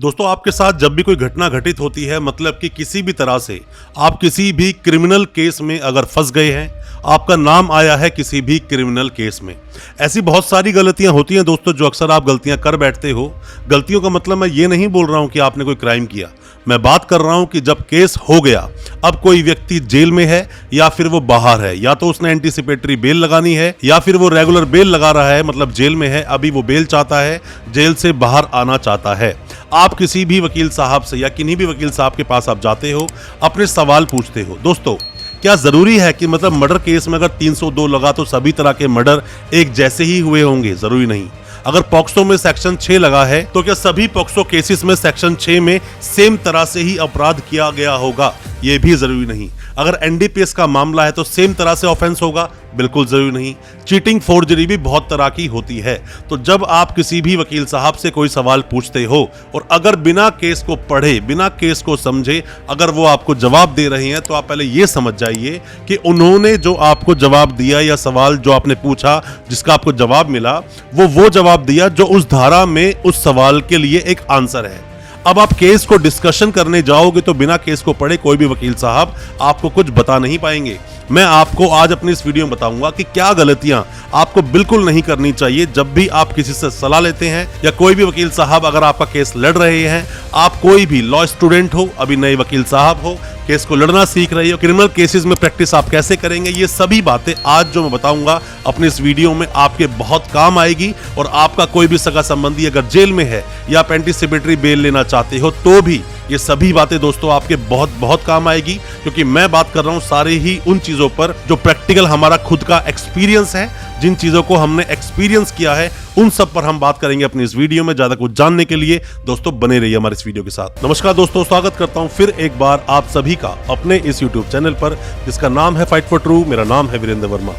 दोस्तों आपके साथ जब भी कोई घटना घटित होती है, मतलब कि किसी भी तरह से आप किसी भी क्रिमिनल केस में अगर फंस गए हैं, आपका नाम आया है किसी भी क्रिमिनल केस में, ऐसी बहुत सारी गलतियां होती हैं दोस्तों जो अक्सर आप गलतियां कर बैठते हो। गलतियों का मतलब मैं ये नहीं बोल रहा हूं कि आपने कोई क्राइम किया, मैं बात कर रहा हूं कि जब केस हो गया, अब कोई व्यक्ति जेल में है या फिर वो बाहर है, या तो उसने एंटीसिपेटरी बेल लगानी है या फिर वो रेगुलर बेल लगा रहा है, मतलब जेल में है, अभी वो बेल चाहता है, जेल से बाहर आना चाहता है। आप किसी भी वकील साहब से या किन्हीं भी वकील साहब के पास आप जाते हो, अपने सवाल पूछते हो। दोस्तों क्या जरूरी है कि मतलब मर्डर केस में अगर 302 लगा तो सभी तरह के मर्डर एक जैसे ही हुए होंगे? जरूरी नहीं। अगर पॉक्सो में सेक्शन 6 लगा है तो क्या सभी पॉक्सो केसेस में सेक्शन 6 में सेम तरह से ही अपराध किया गया होगा? ये भी जरूरी नहीं। अगर एनडीपीएस का मामला है तो सेम तरह से ऑफेंस होगा? बिल्कुल जरूरी नहीं। चीटिंग, फोर्जरी भी बहुत तरह की होती है। तो जब आप किसी भी वकील साहब से कोई सवाल पूछते हो और अगर बिना केस को पढ़े, बिना केस को समझे अगर वो आपको जवाब दे रहे हैं, तो आप पहले ये समझ जाइए कि उन्होंने जो आपको जवाब दिया या सवाल जो आपने पूछा जिसका आपको जवाब मिला, वो जवाब दिया जो उस धारा में उस सवाल के लिए एक आंसर है। अब आप केस को डिस्कशन करने जाओगे तो बिना केस को पढ़े कोई भी वकील साहब आपको कुछ बता नहीं पाएंगे। मैं आपको आज अपनी इस वीडियो में बताऊंगा कि क्या गलतियां आपको बिल्कुल नहीं करनी चाहिए जब भी आप किसी से सलाह लेते हैं, या कोई भी वकील साहब अगर आपका केस लड़ रहे हैं, आप कोई भी लॉ स्टूडेंट हो, अभी नए वकील साहब हो, केस को लड़ना सीख रहे हो, क्रिमिनल केसेस में प्रैक्टिस आप कैसे करेंगे, ये सभी बातें आज जो मैं बताऊंगा अपनी इस वीडियो में आपके बहुत काम आएगी। और आपका कोई भी सगा संबंधी अगर जेल में है या आप एंटीसिपेटरी बेल लेना चाहते हो तो भी ये सभी बातें दोस्तों आपके बहुत काम आएगी, क्योंकि मैं बात कर रहा हूं सारे ही उन चीजों पर जो प्रैक्टिकल हमारा खुद का एक्सपीरियंस है, जिन चीजों को हमने एक्सपीरियंस किया है, उन सब पर हम बात करेंगे अपनी इस वीडियो में। ज्यादा कुछ जानने के लिए दोस्तों बने रहिए हमारे इस वीडियो के साथ। नमस्कार दोस्तों, स्वागत करता हूं फिर एक बार आप सभी का अपने इस यूट्यूब चैनल पर जिसका नाम है फाइट फॉर ट्रू। मेरा नाम है वीरेंद्र वर्मा।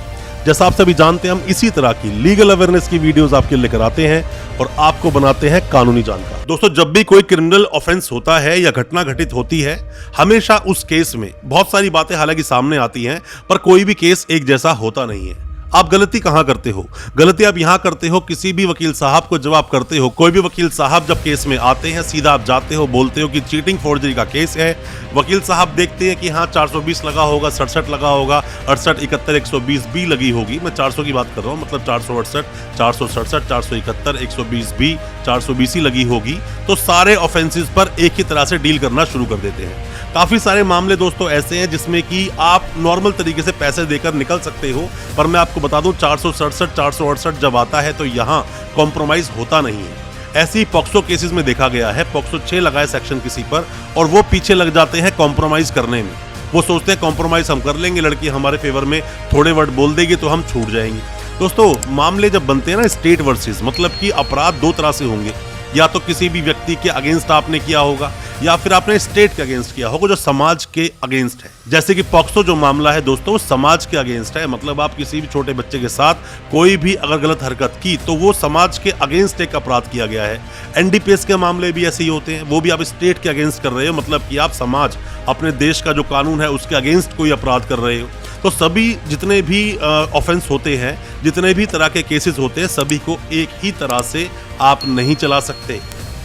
जैसा आप सभी जानते हैं, हम इसी तरह की लीगल अवेयरनेस की वीडियोस आपके लिए लेकर आते हैं और आपको बनाते हैं कानूनी जानकार। दोस्तों जब भी कोई क्रिमिनल ऑफेंस होता है या घटना घटित होती है, हमेशा उस केस में बहुत सारी बातें हालांकि सामने आती हैं, पर कोई भी केस एक जैसा होता नहीं है। आप गलती कहां करते हो? गलती आप यहां करते हो किसी भी वकील साहब को जब आप करते हो। कोई भी वकील साहब जब केस में आते हैं, सीधा आप जाते हो, बोलते हो कि चीटिंग फोर्जरी का केस है। वकील साहब देखते हैं कि हाँ 420 लगा होगा, 67 लगा होगा, 68, 71, 120 बी लगी होगी। मैं 400 की बात कर रहा हूँ, मतलब 468, 467, 471, 120 बी, 420 लगी होगी। तो सारे ऑफेंसेस पर एक ही तरह से डील करना शुरू कर देते हैं। काफी सारे मामले दोस्तों ऐसे हैं जिसमें कि आप नॉर्मल तरीके से पैसे देकर निकल सकते हो, पर मैं आपको बता दूं 467, 468 जब आता है तो यहाँ कॉम्प्रोमाइज होता नहीं है। ऐसे ही पॉक्सो केसेस में देखा गया है, पॉक्सो 6 लगाए सेक्शन किसी पर और वो पीछे लग जाते हैं कॉम्प्रोमाइज करने में। वो सोचते हैं कॉम्प्रोमाइज हम कर लेंगे, लड़की हमारे फेवर में थोड़े वर्ड बोल देगी तो हम छूट जाएंगे। दोस्तों मामले जब बनते हैं ना स्टेट वर्सेस, मतलब कि अपराध दो तरह से होंगे, या तो किसी भी व्यक्ति के अगेंस्ट आपने किया होगा या फिर आपने स्टेट के अगेंस्ट किया होगा जो समाज के अगेंस्ट है। जैसे कि पॉक्सो जो मामला है दोस्तों, वो समाज के अगेंस्ट है, मतलब आप किसी भी छोटे बच्चे के साथ कोई भी अगर गलत हरकत की तो वो समाज के अगेंस्ट एक अपराध किया गया है। एनडीपीएस के मामले भी ऐसे ही होते हैं, वो भी आप स्टेट के अगेंस्ट कर रहे हो, मतलब कि आप समाज, अपने देश का जो कानून है उसके अगेंस्ट कोई अपराध कर रहे हो। तो सभी जितने भी ऑफेंस होते हैं, जितने भी तरह के केसेस होते हैं, सभी को एक ही तरह से आप नहीं चला सकते।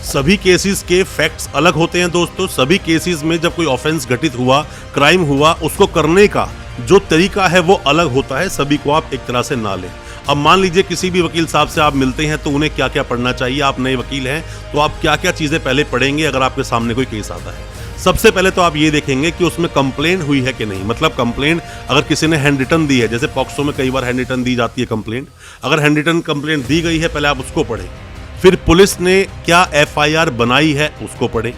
सभी केसेस के फैक्ट्स अलग होते हैं दोस्तों। सभी केसेस में जब कोई ऑफेंस घटित हुआ, क्राइम हुआ, उसको करने का जो तरीका है वो अलग होता है। सभी को आप एक तरह से ना लें। अब मान लीजिए किसी भी वकील साहब से आप मिलते हैं तो उन्हें क्या क्या पढ़ना चाहिए। आप नए वकील हैं तो आप क्या क्या चीजें पहले पढ़ेंगे अगर आपके सामने कोई केस आता है। सबसे पहले तो आप ये देखेंगे कि उसमें कंप्लेंट हुई है कि नहीं, मतलब कंप्लेंट अगर किसी ने हैंड रिटन दी है, जैसे पॉक्सो में कई बार हैंड रिटन दी जाती है कंप्लेंट, अगर हैंड रिटन कंप्लेंट दी गई है पहले आप उसको पढ़ें। फिर पुलिस ने क्या एफआईआर बनाई है उसको पढ़ें।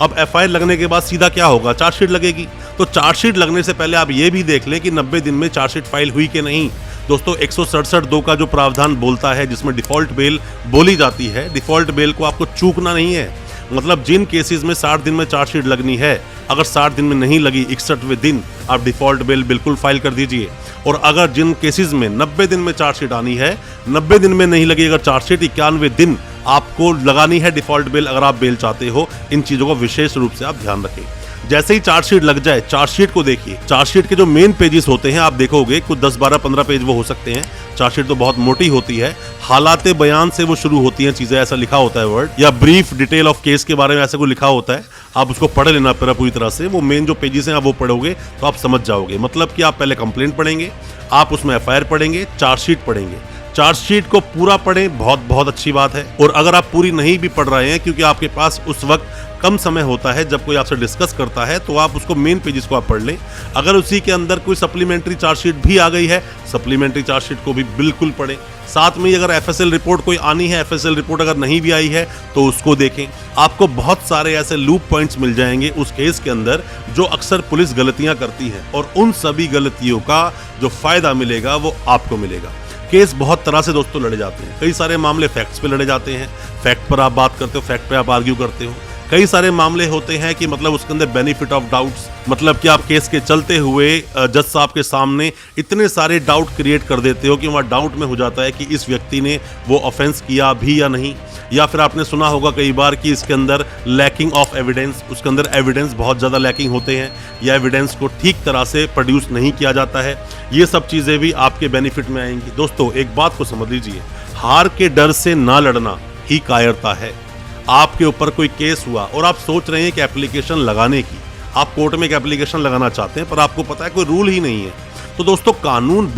अब एफआईआर लगने के बाद सीधा क्या होगा, चार्जशीट लगेगी। तो चार्जशीट लगने से पहले आप ये भी देख लें कि 90 दिन में चार्जशीट फाइल हुई कि नहीं। दोस्तों 167(2) का जो प्रावधान बोलता है, जिसमें डिफॉल्ट बेल बोली जाती है, डिफॉल्ट बेल को आपको चूकना नहीं है। मतलब जिन केसेस में 60 दिन में चार्जशीट लगनी है, अगर 60 दिन में नहीं लगी, 61वें दिन आप डिफॉल्ट बेल बिल्कुल फाइल कर दीजिए। और अगर जिन केसेस में 90 दिन में चार्जशीट आनी है, 90 दिन में नहीं लगी अगर चार्जशीट, 91वें दिन आपको लगानी है डिफॉल्ट बेल अगर आप बेल चाहते हो। इन चीजों को विशेष रूप से आप ध्यान रखें। जैसे ही चार्जशीट लग जाए, चार्जशीट को देखिए, चार्जशीट के जो मेन पेजेस होते हैं आप देखोगे कुछ 10, 12, 15 पेज वो हो सकते हैं। चार्जशीट तो बहुत मोटी होती है, हालाते बयान से वो शुरू होती हैं चीजें, ऐसा लिखा होता है वर्ड, या ब्रीफ डिटेल ऑफ केस के बारे में ऐसा कुछ लिखा होता है। आप उसको पढ़ लेना पूरी तरह से, वो मेन जो पेजेस हैं आप वो पढ़ोगे तो आप समझ जाओगे। मतलब कि आप पहले कंप्लेंट पढ़ेंगे, आप उसमें एफआईआर पढ़ेंगे, चार्जशीट पढ़ेंगे। चार्जशीट को पूरा पढ़ें, बहुत अच्छी बात है। और अगर आप पूरी नहीं भी पढ़ रहे हैं क्योंकि आपके पास उस वक्त कम समय होता है जब कोई आपसे डिस्कस करता है, तो आप उसको मेन पेजेस को आप पढ़ लें। अगर उसी के अंदर कोई सप्लीमेंट्री चार्जशीट भी आ गई है, सप्लीमेंट्री चार्जशीट को भी बिल्कुल पढ़ें। साथ में अगर एफएसएल रिपोर्ट कोई आनी है, एफएसएल रिपोर्ट अगर नहीं भी आई है तो उसको देखें। आपको बहुत सारे ऐसे लूप पॉइंट्स मिल जाएंगे उस केस के अंदर जो अक्सर पुलिस गलतियां करती है, और उन सभी गलतियों का जो फायदा मिलेगा वो आपको मिलेगा। केस बहुत तरह से दोस्तों लड़े जाते हैं। कई सारे मामले फैक्ट्स पे लड़े जाते हैं, फैक्ट पर आप बात करते हो, फैक्ट पे आप आर्ग्यू करते हो। कई सारे मामले होते हैं कि मतलब उसके अंदर बेनिफिट ऑफ डाउट्स, मतलब कि आप केस के चलते हुए जज साहब के सामने इतने सारे डाउट क्रिएट कर देते हो कि वहाँ डाउट में हो जाता है कि इस व्यक्ति ने वो ऑफेंस किया भी या नहीं। या फिर आपने सुना होगा कई बार कि इसके अंदर लैकिंग ऑफ एविडेंस, उसके अंदर एविडेंस बहुत ज़्यादा लैकिंग होते हैं या एविडेंस को ठीक तरह से प्रोड्यूस नहीं किया जाता है। ये सब चीज़ें भी आपके बेनिफिट में आएंगी। दोस्तों एक बात को समझ लीजिए, हार के डर से ना लड़ना ही कायरता है। आपके ऊपर कोई केस हुआ और आप सोच रहे हैं कि एप्लीकेशन लगाने की, आप कोर्ट में एक एप्लीकेशन लगाना चाहते हैं पर आपको पता है कोई रूल ही नहीं है, तो दोस्तों कानून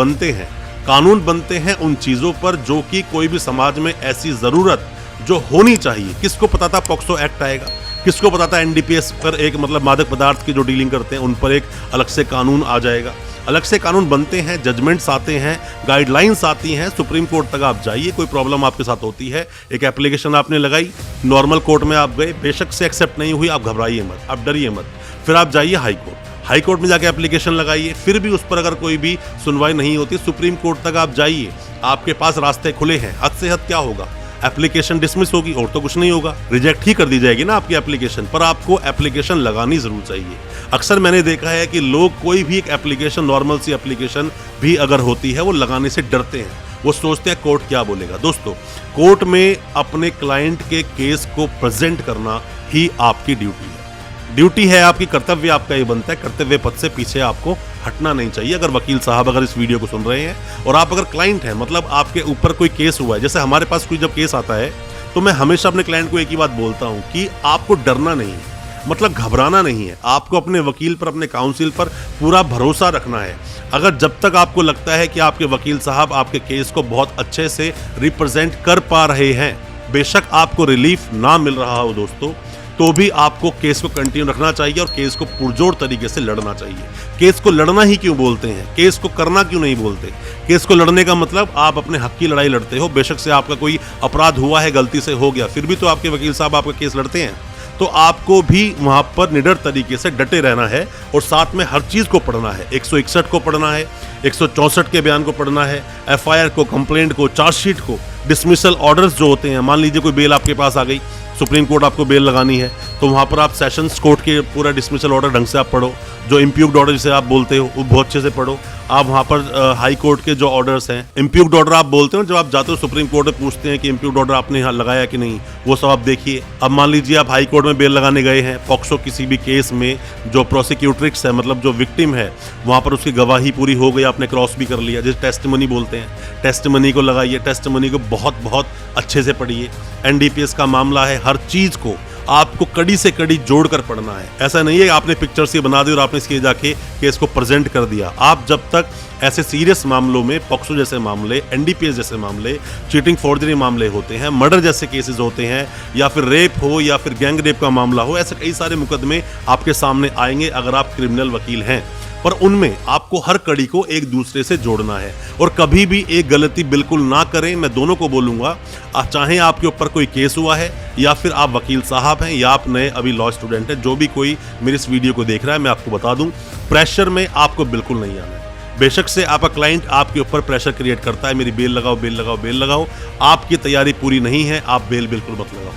बनते हैं उन चीज़ों पर जो कि कोई भी समाज में ऐसी ज़रूरत जो होनी चाहिए। किसको पता था पॉक्सो एक्ट आएगा, किसको पता था एनडीपीएस पर एक मतलब मादक पदार्थ की जो डीलिंग करते हैं उन पर एक अलग से कानून आ जाएगा। अलग से कानून बनते हैं, जजमेंट्स आते हैं, गाइडलाइंस आती हैं, सुप्रीम कोर्ट तक आप जाइए। कोई प्रॉब्लम आपके साथ होती है, एक एप्लीकेशन आपने लगाई, नॉर्मल कोर्ट में आप गए, बेशक से एक्सेप्ट नहीं हुई, आप घबराइए मत, आप डरिए मत, फिर आप जाइए हाई कोर्ट में जाके एप्लीकेशन लगाइए, फिर भी उस पर अगर कोई भी सुनवाई नहीं होती, सुप्रीम कोर्ट तक आप जाइए। आपके पास रास्ते खुले हैं। हद से हद क्या होगा, एप्लीकेशन डिसमिस होगी और तो कुछ नहीं होगा, रिजेक्ट ही कर दी जाएगी ना आपकी एप्लीकेशन, पर आपको एप्लीकेशन लगानी जरूर चाहिए। अक्सर मैंने देखा है कि लोग कोई भी एक एप्लीकेशन, नॉर्मल सी एप्लीकेशन भी अगर होती है, वो लगाने से डरते हैं, वो सोचते हैं कोर्ट क्या बोलेगा। दोस्तों कोर्ट में अपने क्लाइंट के केस को प्रेजेंट करना ही आपकी ड्यूटी है, आपकी कर्तव्य आपका ये बनता है। कर्तव्य पथ से पीछे आपको हटना नहीं चाहिए। अगर वकील साहब अगर इस वीडियो को सुन रहे हैं और आप अगर क्लाइंट हैं, मतलब आपके ऊपर कोई केस हुआ है, जैसे हमारे पास कोई जब केस आता है तो मैं हमेशा अपने क्लाइंट को एक ही बात बोलता हूं कि आपको डरना नहीं है, मतलब घबराना नहीं है। आपको अपने वकील पर, अपने काउंसिल पर पूरा भरोसा रखना है। अगर जब तक आपको लगता है कि आपके वकील साहब आपके केस को बहुत अच्छे से रिप्रेजेंट कर पा रहे हैं, बेशक आपको रिलीफ ना मिल रहा हो दोस्तों, तो भी आपको केस को कंटिन्यू रखना चाहिए और केस को पुरजोर तरीके से लड़ना चाहिए। केस को लड़ना ही क्यों बोलते हैं, केस को करना क्यों नहीं बोलते? केस को लड़ने का मतलब आप अपने हक की लड़ाई लड़ते हो। बेशक से आपका कोई अपराध हुआ है, गलती से हो गया, फिर भी तो आपके वकील साहब आपका केस लड़ते हैं। तो आपको भी वहां पर निडर तरीके से डटे रहना है और साथ में हर चीज को पढ़ना है। 161 को पढ़ना है, 164 के बयान को पढ़ना है, एफआईआर को, कंप्लेंट को, चार्जशीट को, डिसमिसल ऑर्डर्स जो होते हैं। मान लीजिए कोई बेल आपके पास आ गई, सुप्रीम कोर्ट आपको बेल लगानी है, तो वहाँ पर आप सेशंस कोर्ट के पूरा डिसमिसल ऑर्डर ढंग से आप पढ़ो। जो इम्प्यूग्ड ऑर्डर जिसे आप बोलते हो वो बहुत अच्छे से पढ़ो। आप वहाँ पर हाई कोर्ट के जो ऑर्डर्स हैं, इम्प्यूग्ड ऑर्डर आप बोलते हो, जब आप जाते हो सुप्रीम कोर्ट में पूछते हैं कि इम्प्यूग्ड ऑर्डर आपने यहाँ लगाया कि नहीं, वो सब आप देखिए। अब मान लीजिए आप हाई कोर्ट में बेल लगाने गए हैं, पॉक्सो किसी भी केस में जो प्रोसिक्यूट्रिक्स है, मतलब जो विक्टिम है, वहाँ पर उसकी गवाही पूरी हो गई, आपने क्रॉस भी कर लिया, जिसे टेस्टिमनी बोलते हैं, टेस्टिमनी को लगाइए, टेस्टिमनी को बहुत अच्छे से पढ़िए। एनडीपीएस का मामला है, हर चीज़ को आपको कड़ी से कड़ी जोड़कर पढ़ना है। ऐसा नहीं है आपने पिक्चर से बना दी और आपने इसके जाके केस को प्रेजेंट कर दिया। आप जब तक ऐसे सीरियस मामलों में, पॉक्सो जैसे मामले, एनडीपीएस जैसे मामले, चीटिंग फॉर्जरी मामले होते हैं, मर्डर जैसे केसेस होते हैं, या फिर रेप हो या फिर गैंग रेप का मामला हो, ऐसे कई सारे मुकदमे आपके सामने आएंगे अगर आप क्रिमिनल वकील हैं। पर उनमें आपको हर कड़ी को एक दूसरे से जोड़ना है और कभी भी एक गलती बिल्कुल ना करें। मैं दोनों को बोलूंगा, चाहे आपके ऊपर कोई केस हुआ है या फिर आप वकील साहब हैं या आप नए अभी लॉ स्टूडेंट हैं, जो भी कोई मेरी इस वीडियो को देख रहा है, मैं आपको बता दूं, प्रेशर में आपको बिल्कुल नहीं आना है। बेशक से आपका क्लाइंट आपके ऊपर प्रेशर क्रिएट करता है, मेरी बेल लगाओ, बेल लगाओ, बेल लगाओ। आपकी तैयारी पूरी नहीं है, आप बेल बिल्कुल मत लगाओ।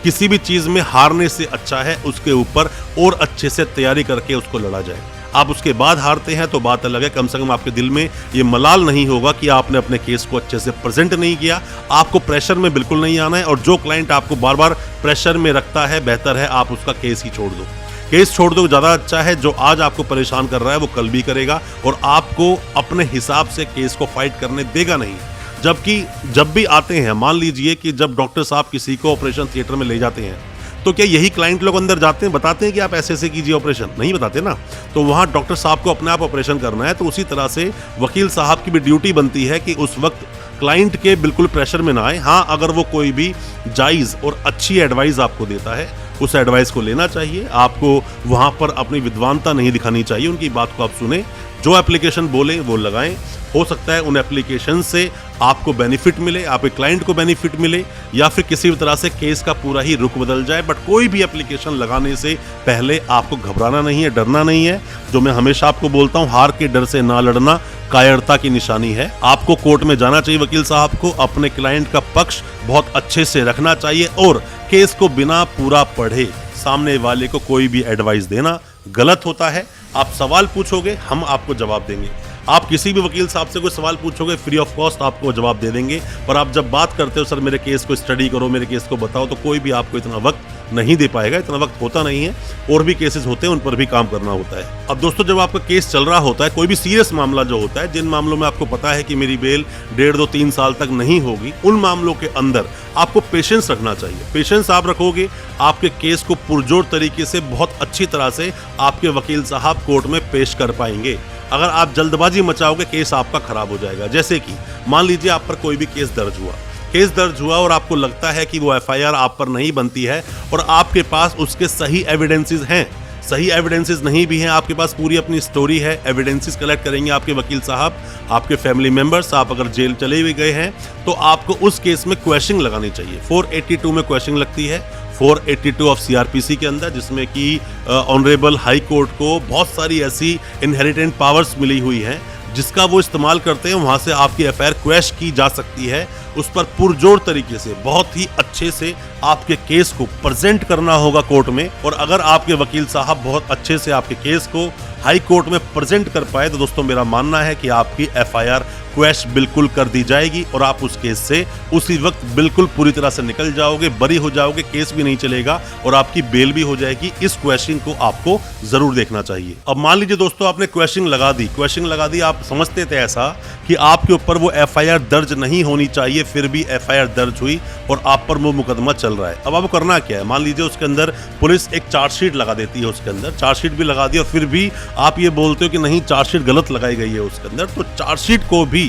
किसी भी चीज में हारने से अच्छा है उसके ऊपर और अच्छे से तैयारी करके उसको लड़ा जाए। आप उसके बाद हारते हैं तो बात अलग है, कम से कम आपके दिल में ये मलाल नहीं होगा कि आपने अपने केस को अच्छे से प्रेजेंट नहीं किया। आपको प्रेशर में बिल्कुल नहीं आना है और जो क्लाइंट आपको बार बार प्रेशर में रखता है, बेहतर है आप उसका केस ही छोड़ दो। केस छोड़ दो, ज़्यादा अच्छा है। जो आज आपको परेशान कर रहा है वो कल भी करेगा और आपको अपने हिसाब से केस को फाइट करने देगा नहीं। जबकि जब भी आते हैं, मान लीजिए कि जब डॉक्टर साहब किसी को ऑपरेशन थिएटर में ले जाते हैं, तो क्या यही क्लाइंट लोग अंदर जाते हैं, बताते हैं कि आप ऐसे ऐसे कीजिए ऑपरेशन? नहीं बताते ना। तो वहाँ डॉक्टर साहब को अपने आप ऑपरेशन करना है। तो उसी तरह से वकील साहब की भी ड्यूटी बनती है कि उस वक्त क्लाइंट के बिल्कुल प्रेशर में ना आए। हाँ, अगर वो कोई भी जायज़ और अच्छी एडवाइस आपको देता है, उस एडवाइस को लेना चाहिए। आपको वहाँ पर अपनी विद्वानता नहीं दिखानी चाहिए, उनकी बात को आप सुने, जो एप्लीकेशन बोले वो लगाएं। हो सकता है उन एप्लीकेशन से आपको बेनिफिट मिले, आपके क्लाइंट को बेनिफिट मिले, या फिर किसी भी तरह से केस का पूरा ही रुख बदल जाए। बट कोई भी एप्लीकेशन लगाने से पहले आपको घबराना नहीं है, डरना नहीं है। जो मैं हमेशा आपको बोलता हूँ, हार के डर से ना लड़ना कायरता की निशानी है। आपको कोर्ट में जाना चाहिए, वकील साहब को अपने क्लाइंट का पक्ष बहुत अच्छे से रखना चाहिए और केस को बिना पूरा पढ़े सामने वाले को कोई भी एडवाइस देना गलत होता है। आप सवाल पूछोगे, हम आपको जवाब देंगे। आप किसी भी वकील साहब से कोई सवाल पूछोगे, फ्री ऑफ कॉस्ट आपको जवाब दे देंगे। पर आप जब बात करते हो, सर मेरे केस को स्टडी करो, मेरे केस को बताओ, तो कोई भी आपको इतना वक्त नहीं दे पाएगा। इतना वक्त होता नहीं है, और भी केसेस होते हैं, उन पर भी काम करना होता है। अब दोस्तों, जब आपका केस चल रहा होता है, कोई भी सीरियस मामला जो होता है, जिन मामलों में आपको पता है कि मेरी बेल 1.5-2-3 साल तक नहीं होगी, उन मामलों के अंदर आपको पेशेंस रखना चाहिए। पेशेंस आप रखोगे, आपके केस को पुरजोर तरीके से बहुत अच्छी तरह से आपके वकील साहब कोर्ट में पेश कर पाएंगे। अगर आप जल्दबाजी मचाओगे, केस आपका खराब हो जाएगा। जैसे कि मान लीजिए आप पर कोई भी केस दर्ज हुआ और आपको लगता है कि वो एफआईआर आप पर नहीं बनती है और आपके पास उसके सही एविडेंसेस हैं, सही एविडेंसेस नहीं भी हैं, आपके पास पूरी अपनी स्टोरी है, एविडेंसेस कलेक्ट करेंगे आपके वकील साहब, आपके फैमिली मेंबर्स, आप अगर जेल चले हुए गए हैं, तो आपको उस केस में क्वेश्चन लगानी चाहिए। 482 में क्वेश्चन लगती है, 482 ऑफ सीआरपीसी के अंदर, जिसमें कि ऑनरेबल हाई कोर्ट को बहुत सारी ऐसी इनहेरिटेंट पावर्स मिली हुई हैं जिसका वो इस्तेमाल करते हैं। वहाँ से आपकी एफआईआर क्वैश की जा सकती है। उस पर पुरजोर तरीके से, बहुत ही अच्छे से आपके केस को प्रेजेंट करना होगा कोर्ट में। और अगर आपके वकील साहब बहुत अच्छे से आपके केस को हाई कोर्ट में प्रेजेंट कर पाए, तो दोस्तों मेरा मानना है कि आपकी एफआईआर क्वैश बिल्कुल कर दी जाएगी और आप उस केस से उसी वक्त बिल्कुल पूरी तरह से निकल जाओगे, बरी हो जाओगे, केस भी नहीं चलेगा और आपकी बेल भी हो जाएगी। इस क्वेश्चन को आपको जरूर देखना चाहिए। अब मान लीजिए दोस्तों, आपने क्वेश्चन लगा दी, आप समझते थे ऐसा कि आपके ऊपर वो एफआईआर दर्ज नहीं होनी चाहिए, फिर भी एफआईआर दर्ज हुई और आप पर वो मुकदमा चल रहा है। अब आपको करना क्या है? मान लीजिए उसके अंदर पुलिस एक चार्जशीट लगा देती है, उसके अंदर चार्जशीट भी लगा दी और फिर भी आप ये बोलते हो कि नहीं, चार्जशीट गलत लगाई गई है उसके अंदर, तो चार्जशीट को भी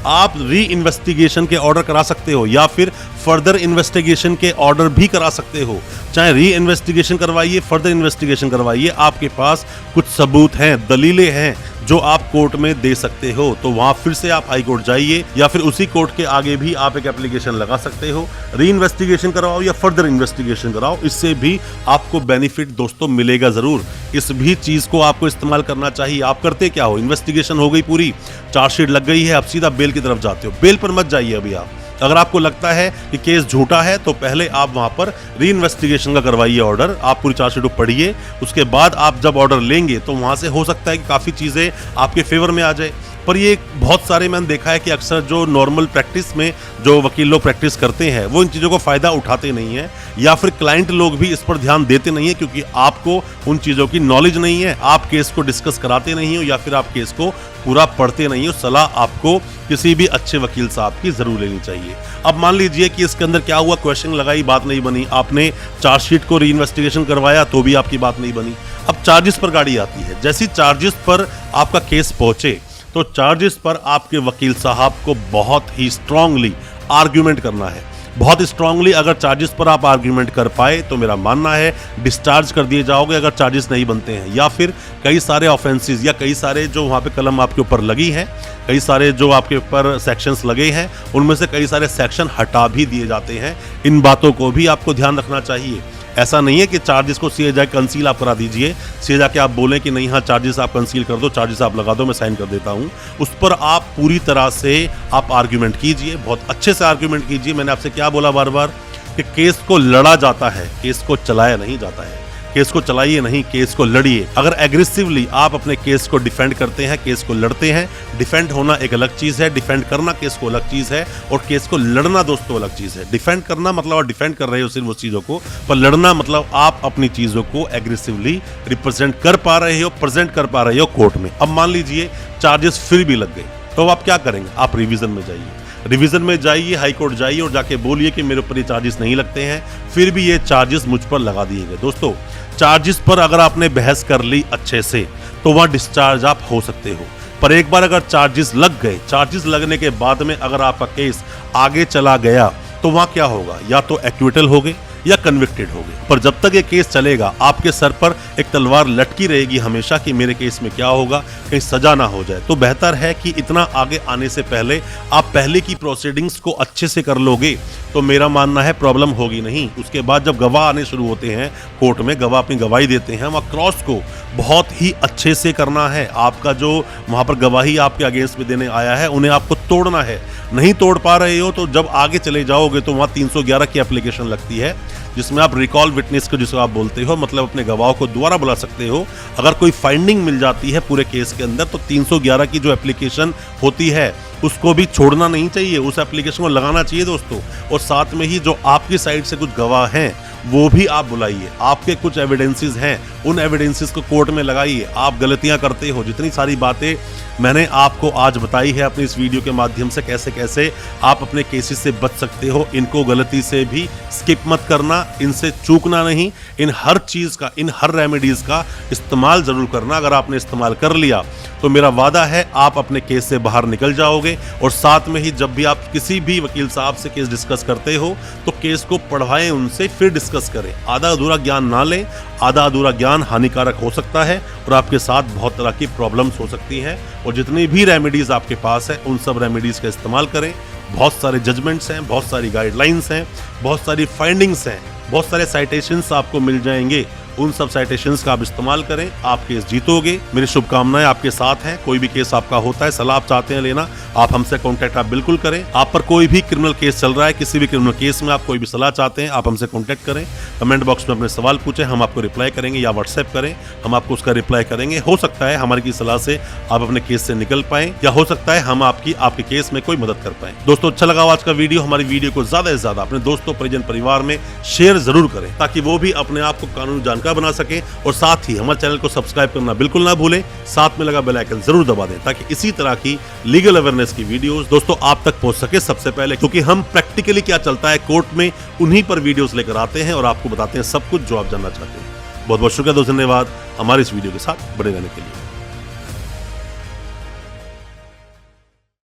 आप री इन्वेस्टिगेशन के ऑर्डर करा सकते हो या फिर फर्दर इन्वेस्टिगेशन के ऑर्डर भी करा सकते हो। चाहे री इन्वेस्टिगेशन करवाइए, फर्दर इन्वेस्टिगेशन करवाइए, आपके पास कुछ सबूत हैं, दलीलें हैं जो आप कोर्ट में दे सकते हो। तो वहां फिर से आप हाई कोर्ट जाइए या फिर उसी कोर्ट के आगे भी आप एक एप्लीकेशन लगा सकते हो। री इन्वेस्टिगेशन कराओ या फर्दर इन्वेस्टिगेशन कराओ, इससे भी आपको बेनिफिट दोस्तों मिलेगा जरूर। इस भी चीज को आपको इस्तेमाल करना चाहिए। आप करते क्या हो, इन्वेस्टिगेशन हो गई पूरी, चार्जशीट लग गई है, अब सीधा बेल की तरफ जाते हो। बेल पर मत जाइए अभी आप। अगर आपको लगता है कि केस झूठा है तो पहले आप वहां पर री इन्वेस्टिगेशन का करवाइए ऑर्डर। आप पूरी चार्जशीट को पढ़िए, उसके बाद आप जब ऑर्डर लेंगे तो वहां से हो सकता है कि काफी चीजें आपके फेवर में आ जाए। पर ये बहुत सारे मैंने देखा है कि अक्सर जो नॉर्मल प्रैक्टिस में जो वकील लोग प्रैक्टिस करते हैं वो इन चीज़ों को फ़ायदा उठाते नहीं है, या फिर क्लाइंट लोग भी इस पर ध्यान देते नहीं है क्योंकि आपको उन चीज़ों की नॉलेज नहीं है। आप केस को डिस्कस कराते नहीं हो या फिर आप केस को पूरा पढ़ते नहीं हो। सलाह आपको किसी भी अच्छे वकील साहब की जरूर लेनी चाहिए। अब मान लीजिए कि इसके अंदर क्या हुआ, क्वेश्चन लगाई, बात नहीं बनी, आपने चार्जशीट को री इन्वेस्टिगेशन करवाया तो भी आपकी बात नहीं बनी। अब चार्जेस पर गाड़ी आती है। जैसी चार्जेस पर आपका केस पहुंचे तो चार्जेस पर आपके वकील साहब को बहुत ही स्ट्रांगली आर्ग्यूमेंट करना है। बहुत स्ट्रांगली अगर चार्जेस पर आप आर्ग्यूमेंट कर पाए तो मेरा मानना है डिस्चार्ज कर दिए जाओगे अगर चार्जेस नहीं बनते हैं, या फिर कई सारे ऑफेंसेस या कई सारे जो वहाँ पे कलम आपके ऊपर लगी है, कई सारे जो आपके ऊपर सेक्शंस लगे हैं उनमें से कई सारे सेक्शन हटा भी दिए जाते हैं। इन बातों को भी आपको ध्यान रखना चाहिए। ऐसा नहीं है कि चार्जेस को सीधे जाके कंसील आप करा दीजिए, सीधे जाके आप बोलें कि नहीं हाँ चार्जेस आप कंसील कर दो, चार्जेस आप लगा दो, मैं साइन कर देता हूँ। उस पर आप पूरी तरह से आप आर्ग्यूमेंट कीजिए, बहुत अच्छे से आर्ग्यूमेंट कीजिए। मैंने आपसे क्या बोला बार बार कि केस को लड़ा जाता है, केस को चलाया नहीं जाता है। केस को चलाइए नहीं, केस को लड़िए। अगर एग्रेसिवली आप अपने केस को डिफेंड करते हैं, केस को लड़ते हैं, डिफेंड होना एक अलग चीज है, डिफेंड करना केस को अलग चीज है, और केस को लड़ना दोस्तों अलग चीज है। डिफेंड करना मतलब आप डिफेंड कर रहे हो सिर्फ उस चीजों को, पर लड़ना मतलब आप अपनी चीजों को एग्रेसिवली रिप्रेजेंट कर पा रहे हो, प्रेजेंट कर पा रहे हो कोर्ट में। अब मान लीजिए चार्जेस फिर भी लग गए, तो आप क्या करेंगे? आप रिवीजन में जाइए, रिवीजन में जाइए, हाई कोर्ट जाइए और जाके बोलिए कि मेरे ऊपर ये चार्जेस नहीं लगते हैं, फिर भी ये चार्जेस मुझ पर लगा दिए गए। दोस्तों, चार्जेस पर अगर आपने बहस कर ली अच्छे से तो वहां डिस्चार्ज आप हो सकते हो, पर एक बार अगर चार्जेस लग गए, चार्जेस लगने के बाद में अगर आपका केस आगे चला गया तो वहां क्या होगा? या तो एक्विटल हो गए या कन्विक्टेड हो गए। पर जब तक ये केस चलेगा आपके सर पर एक तलवार लटकी रहेगी हमेशा कि मेरे केस में क्या होगा, कहीं सजा ना हो जाए। तो बेहतर है कि इतना आगे आने से पहले आप पहले की प्रोसीडिंग्स को अच्छे से कर लोगे तो मेरा मानना है प्रॉब्लम होगी नहीं। उसके बाद जब गवाह आने शुरू होते हैं कोर्ट में, गवाह अपनी गवाही देते हैं, वहाँ क्रॉस को बहुत ही अच्छे से करना है। आपका जो वहाँ पर गवाही आपके अगेंस्ट में देने आया है उन्हें आपको तोड़ना है। नहीं तोड़ पा रहे हो तो जब आगे चले जाओगे तो वहाँ 311 की एप्लीकेशन लगती है, जिसमें आप रिकॉल विटनेस को जिसको आप बोलते हो, मतलब अपने गवाह को दोबारा बुला सकते हो। अगर कोई फाइंडिंग मिल जाती है पूरे केस के अंदर तो 311 की जो एप्लीकेशन होती है उसको भी छोड़ना नहीं चाहिए, उस एप्लीकेशन को लगाना चाहिए दोस्तों। और साथ में ही जो आपकी साइड से कुछ गवाह हैं वो भी आप बुलाइए। आपके कुछ एविडेंसेस हैं, उन एविडेंसेस को कोर्ट में लगाइए। आप गलतियां करते हो, जितनी सारी बातें मैंने आपको आज बताई है अपनी इस वीडियो के माध्यम से, कैसे कैसे आप अपने केसेस से बच सकते हो, इनको गलती से भी स्किप मत करना, इनसे चूकना नहीं। इन हर चीज़ का, इन हर रेमेडीज़ का इस्तेमाल ज़रूर करना। अगर आपने इस्तेमाल कर लिया तो मेरा वादा है आप अपने केस से बाहर निकल जाओगे। और साथ में ही जब भी आप किसी भी वकील साहब से केस डिस्कस करते हो तो केस को पढ़वाएं उनसे, फिर डिस्कस करें। आधा अधूरा ज्ञान ना लें, आधा अधूरा ज्ञान हानिकारक हो सकता है और आपके साथ बहुत तरह की प्रॉब्लम्स हो सकती हैं। और जितनी भी रेमेडीज़ आपके पास है उन सब रेमेडीज़ का इस्तेमाल करें। बहुत सारे जजमेंट्स हैं, बहुत सारी गाइडलाइंस हैं, बहुत सारी फाइंडिंग्स हैं, बहुत सारे साइटेशंस आपको मिल जाएंगे। उन सब साइटेशंस का आप इस्तेमाल करें, आप केस जीतोगे। मेरी शुभकामनाएं आपके साथ हैं। कोई भी केस आपका होता है, सलाह आप चाहते हैं लेना, आप हमसे कांटेक्ट आप बिल्कुल करें। आप पर कोई भी क्रिमिनल केस चल रहा है, किसी भी क्रिमिनल केस में आप कोई भी सलाह चाहते हैं, आप हमसे कांटेक्ट करें। कमेंट बॉक्स में अपने सवाल पूछें, हम आपको रिप्लाई करेंगे, या व्हाट्सएप करें, हम आपको उसका रिप्लाई करेंगे। हो सकता है हमारी की सलाह से आप अपने केस से निकल पाएं, या हो सकता है हम आपके केस में कोई मदद कर पाएं। दोस्तों, अच्छा लगा आज का वीडियो? हमारी वीडियो को ज्यादा से ज्यादा अपने दोस्तों, परिजन, परिवार में शेयर जरूर करें ताकि वो भी अपने आप को कानूनी जानकार बना सके। और साथ ही हमारे चैनल को सब्सक्राइब करना बिल्कुल ना भूलें, साथ में लगा बेल आइकन जरूर दबा दें ताकि इसी तरह की लीगल अवेयरनेस की वीडियोस दोस्तों आप तक पहुंच सके सबसे पहले। क्योंकि हम प्रैक्टिकली क्या चलता है कोर्ट में उन्हीं पर वीडियोस लेकर आते हैं और आपको बताते हैं सब कुछ जो आप जानना चाहते हैं। बहुत बहुत शुक्रिया दोस्तों, धन्यवाद हमारे इस वीडियो के साथ बने रहने के लिए।